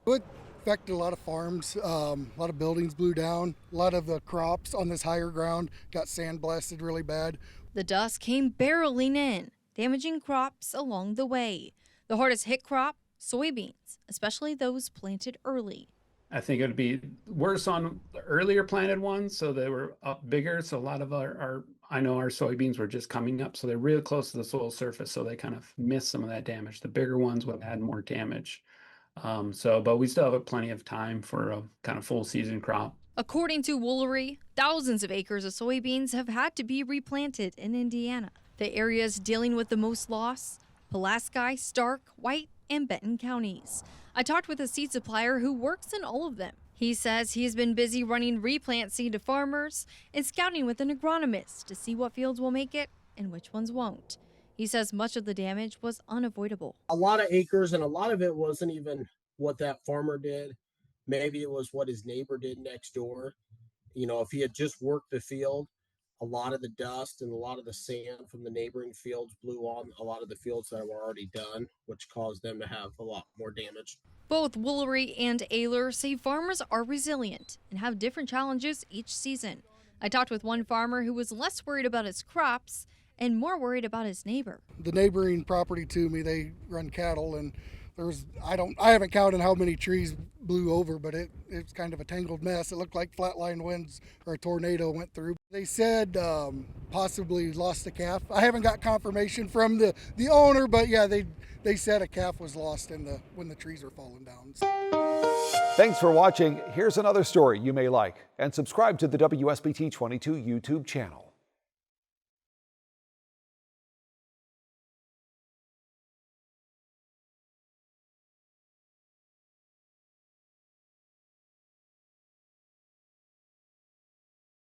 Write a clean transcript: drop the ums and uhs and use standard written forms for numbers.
It affected a lot of farms, a lot of buildings blew down, a lot of the crops on this higher ground got sandblasted really bad. The dust came barreling in, damaging crops along the way. The hardest hit crop, soybeans, especially those planted early. I think it would be worse on the earlier planted ones, so they were up bigger. So a lot of I know our soybeans were just coming up, so they're really close to the soil surface, so they kind of missed some of that damage. The bigger ones would have had more damage. But we still have plenty of time for a kind of full season crop. According to Woolery, thousands of acres of soybeans have had to be replanted in Indiana. The areas dealing with the most loss: Pulaski, Stark, White, and Benton counties. I talked with a seed supplier who works in all of them. He says he's been busy running replant seed to farmers and scouting with an agronomist to see what fields will make it and which ones won't. He says much of the damage was unavoidable. A lot of acres, and a lot of it wasn't even what that farmer did. Maybe it was what his neighbor did next door. You know, if he had just worked the field, a lot of the dust and a lot of the sand from the neighboring fields blew on a lot of the fields that were already done, which caused them to have a lot more damage. Both Woolery and Ayler say farmers are resilient and have different challenges each season. I talked with one farmer who was less worried about his crops and more worried about his neighbor. The neighboring property to me, they run cattle, and I haven't counted how many trees blew over, but it's kind of a tangled mess. It looked like flatline winds or a tornado went through. They said possibly lost a calf. I haven't got confirmation from the owner, but yeah, they said a calf was lost when the trees were falling down. Thanks for watching. Here's another story you may like, and subscribe to the WSBT 22 YouTube channel.